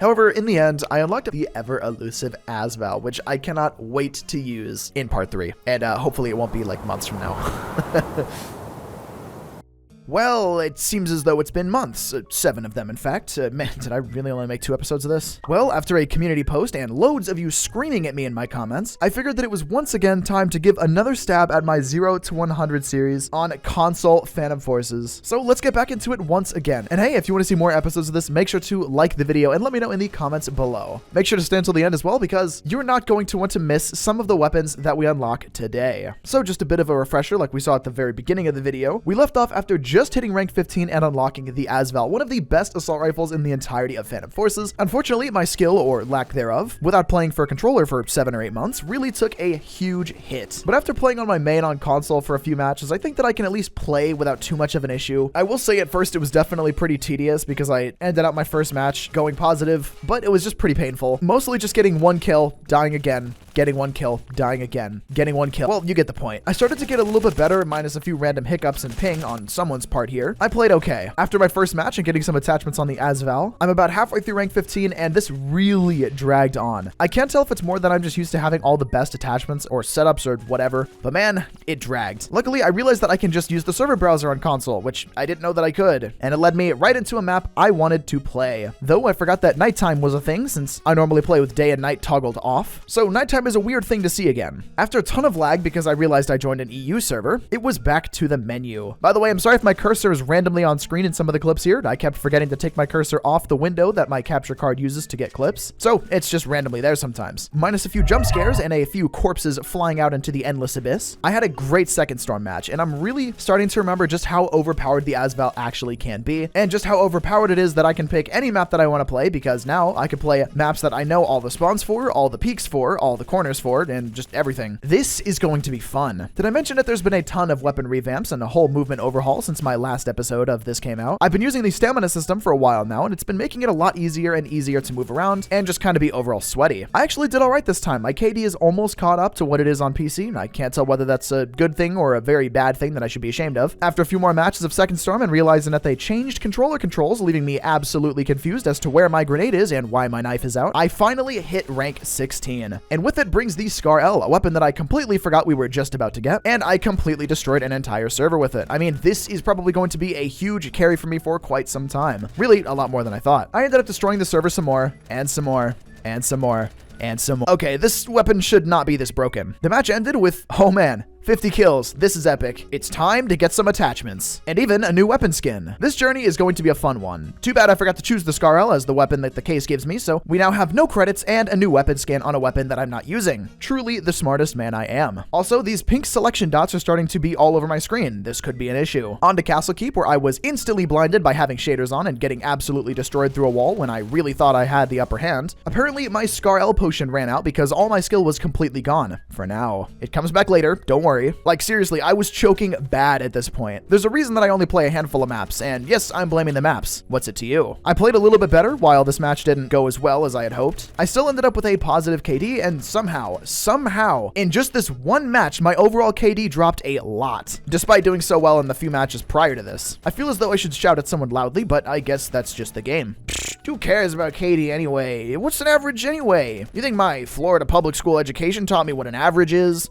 However, in the end, I unlocked the ever-elusive Asval, which I cannot wait to use in part 3. And hopefully it won't be like months from now. Well, it seems as though it's been months. 7 of them, in fact. Man, did I really only make 2 episodes of this? Well, after a community post and loads of you screaming at me in my comments, I figured that it was once again time to give another stab at my 0 to 100 series on console Phantom Forces. So let's get back into it once again. And hey, if you want to see more episodes of this, make sure to like the video and let me know in the comments below. Make sure to stay until the end as well, because you're not going to want to miss some of the weapons that we unlock today. So just a bit of a refresher, like we saw at the very beginning of the video, we left off after just hitting rank 15 and unlocking the Asval, one of the best assault rifles in the entirety of Phantom Forces. Unfortunately, my skill, or lack thereof, without playing for a controller for 7 or 8 months, really took a huge hit. But after playing on my main on console for a few matches, I think that I can at least play without too much of an issue. I will say at first it was definitely pretty tedious because I ended up my first match going positive, but it was just pretty painful. Mostly just getting 1 kill, dying again, getting 1 kill, dying again, getting 1 kill. Well, you get the point. I started to get a little bit better, minus a few random hiccups and ping on someone's part here. I played okay. After my first match and getting some attachments on the Asval, I'm about halfway through rank 15, and this really dragged on. I can't tell if it's more that I'm just used to having all the best attachments or setups or whatever, but man, it dragged. Luckily, I realized that I can just use the server browser on console, which I didn't know that I could, and it led me right into a map I wanted to play. Though I forgot that nighttime was a thing, since I normally play with day and night toggled off, so nighttime is a weird thing to see again. After a ton of lag because I realized I joined an EU server, it was back to the menu. By the way, I'm sorry if my cursor is randomly on screen in some of the clips here. I kept forgetting to take my cursor off the window that my capture card uses to get clips, so it's just randomly there sometimes. Minus a few jump scares and a few corpses flying out into the endless abyss, I had a great second storm match, and I'm really starting to remember just how overpowered the Asval actually can be, and just how overpowered it is that I can pick any map that I want to play, because now I can play maps that I know all the spawns for, all the peaks for, all the corners for, and just everything. This is going to be fun. Did I mention that there's been a ton of weapon revamps and a whole movement overhaul since my last episode of this came out? I've been using the stamina system for a while now, and it's been making it a lot easier and easier to move around and just kind of be overall sweaty. I actually did all right this time. My KD is almost caught up to what it is on PC, and I can't tell whether that's a good thing or a very bad thing that I should be ashamed of. After a few more matches of Second Storm and realizing that they changed controller controls, leaving me absolutely confused as to where my grenade is and why my knife is out, I finally hit rank 16. And with it brings the Scar L, a weapon that I completely forgot we were just about to get, and I completely destroyed an entire server with it. I mean, this is probably going to be a huge carry for me for quite some time. Really, a lot more than I thought. I ended up destroying the server some more, and some more, and some more, and some more. Okay, this weapon should not be this broken. The match ended with, oh man, 50 kills. This is epic. It's time to get some attachments. And even a new weapon skin. This journey is going to be a fun one. Too bad I forgot to choose the Scar L as the weapon that the case gives me, so we now have no credits and a new weapon skin on a weapon that I'm not using. Truly the smartest man I am. Also, these pink selection dots are starting to be all over my screen. This could be an issue. On to Castle Keep, where I was instantly blinded by having shaders on and getting absolutely destroyed through a wall when I really thought I had the upper hand. Apparently, my Scar L potion ran out because all my skill was completely gone. For now. It comes back later, don't worry. Like seriously, I was choking bad at this point. There's a reason that I only play a handful of maps, and yes, I'm blaming the maps. What's it to you? I played a little bit better while this match didn't go as well as I had hoped. I still ended up with a positive KD, and somehow, in just this one match, my overall KD dropped a lot, despite doing so well in the few matches prior to this. I feel as though I should shout at someone loudly, but I guess that's just the game. Who cares about KD anyway? What's an average anyway? You think my Florida public school education taught me what an average is?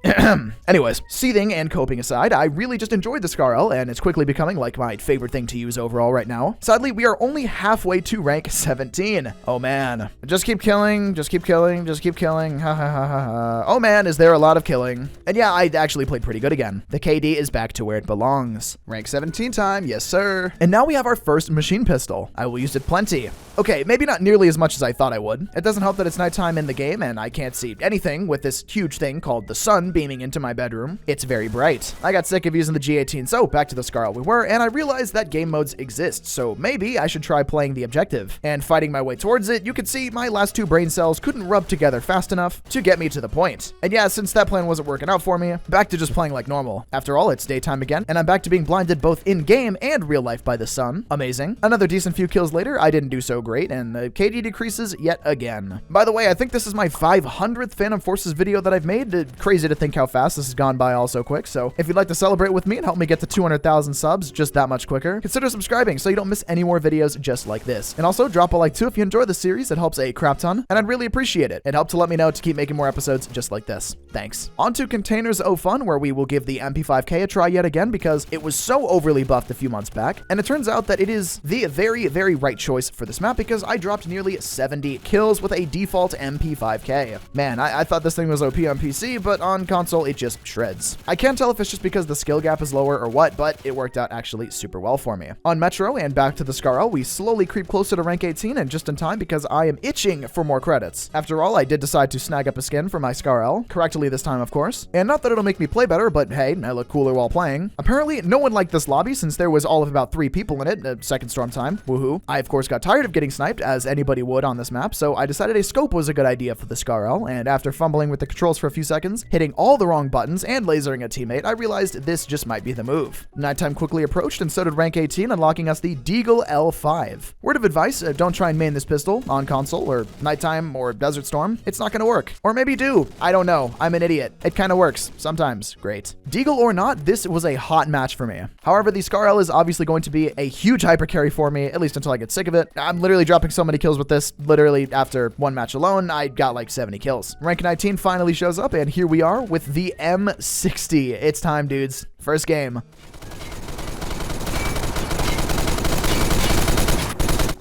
Anyways, seething and coping aside, I really just enjoyed the Scar L, and it's quickly becoming like my favorite thing to use overall right now. Sadly, we are only halfway to rank 17. Oh man. Just keep killing, just keep killing, just keep killing. Ha ha ha ha ha. Oh man, is there a lot of killing? And yeah, I actually played pretty good again. The KD is back to where it belongs. Rank 17 time, yes sir. And now we have our first machine pistol. I will use it plenty. Okay, maybe not nearly as much as I thought I would. It doesn't help that it's nighttime in the game and I can't see anything with this huge thing called the sun beaming into my bedroom. It's very bright. I got sick of using the G18, so back to the Scar L we were, and I realized that game modes exist, so maybe I should try playing the objective. And fighting my way towards it, you could see my last 2 brain cells couldn't rub together fast enough to get me to the point. And yeah, since that plan wasn't working out for me, back to just playing like normal. After all, it's daytime again, and I'm back to being blinded both in-game and real life by the sun. Amazing. Another decent few kills later, I didn't do so great, and the KD decreases yet again. By the way, I think this is my 500th Phantom Forces video that I've made. Crazy to think how fast this has gone by by also quick. So if you'd like to celebrate with me and help me get to 200,000 subs just that much quicker, consider subscribing so you don't miss any more videos just like this. And also drop a like too if you enjoy the series. It helps a crap ton, and I'd really appreciate it. It helps to let me know to keep making more episodes just like this. Thanks. On to Containers O Fun, where we will give the MP5K a try yet again because it was so overly buffed a few months back. And it turns out that it is the very, very right choice for this map because I dropped nearly 70 kills with a default MP5K. Man, I thought this thing was OP on PC, but on console it just shreds. I can't tell if it's just because the skill gap is lower or what, but it worked out actually super well for me. On Metro and back to the Scarl, we slowly creep closer to rank 18 and just in time because I am itching for more credits. After all, I did decide to snag up a skin for my Scarl, correctly this time of course. And not that it'll make me play better, but hey, I look cooler while playing. Apparently, no one liked this lobby since there was all of about 3 people in it, second storm time, woohoo. I of course got tired of getting sniped, as anybody would on this map, so I decided a scope was a good idea for the Scarl, and after fumbling with the controls for a few seconds, hitting all the wrong buttons, and lasering a teammate, I realized this just might be the move. Nighttime quickly approached, and so did rank 18, unlocking us the Deagle L5. Word of advice, don't try and main this pistol on console, or nighttime, or Desert Storm. It's not gonna work. Or maybe do. I don't know. I'm an idiot. It kinda works. Sometimes. Great. Deagle or not, this was a hot match for me. However, the Scarl is obviously going to be a huge hyper carry for me, at least until I get sick of it. I'm literally dropping so many kills with this. Literally, after one match alone, I got like 70 kills. Rank 19 finally shows up, and here we are with the M60. It's time, dudes. First game.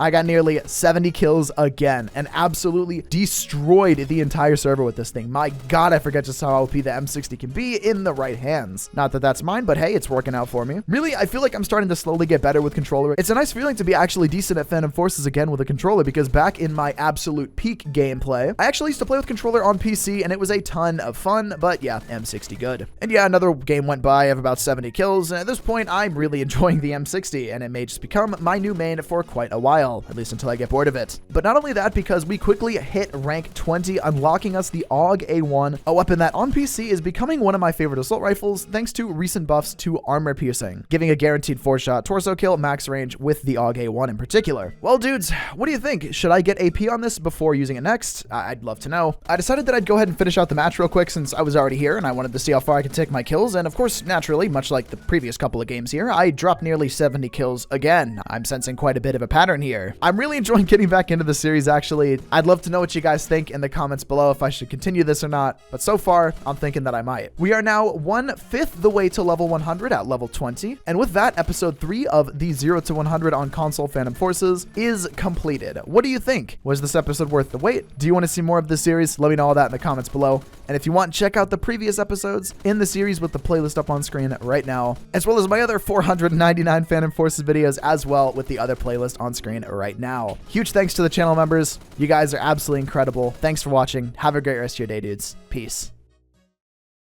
I got nearly 70 kills again and absolutely destroyed the entire server with this thing. My God, I forget just how OP the M60 can be in the right hands. Not that that's mine, but hey, it's working out for me. Really, I feel like I'm starting to slowly get better with controller. It's a nice feeling to be actually decent at Phantom Forces again with a controller because back in my absolute peak gameplay, I actually used to play with controller on PC and it was a ton of fun, but yeah, M60 good. And yeah, another game went by of about 70 kills, and at this point, I'm really enjoying the M60, and it may just become my new main for quite a while. At least until I get bored of it. But not only that, because we quickly hit rank 20, unlocking us the AUG A1, a weapon that on PC is becoming one of my favorite assault rifles thanks to recent buffs to armor piercing, giving a guaranteed 4-shot torso kill max range with the AUG A1 in particular. Well, dudes, what do you think? Should I get AP on this before using it next? I'd love to know. I decided that I'd go ahead and finish out the match real quick since I was already here and I wanted to see how far I could take my kills, and of course, naturally, much like the previous couple of games here, I dropped nearly 70 kills again. I'm sensing quite a bit of a pattern here. I'm really enjoying getting back into the series, actually. I'd love to know what you guys think in the comments below if I should continue this or not, but so far, I'm thinking that I might. We are now 1/5 the way to level 100 at level 20, and with that, episode 3 of the 0 to 100 on console Phantom Forces is completed. What do you think? Was this episode worth the wait? Do you want to see more of this series? Let me know all that in the comments below. And if you want, check out the previous episodes in the series with the playlist up on screen right now, as well as my other 499 Phantom Forces videos as well with the other playlist on screen right now. Huge thanks to the channel members. You guys are absolutely incredible. Thanks for watching. Have a great rest of your day, dudes. Peace.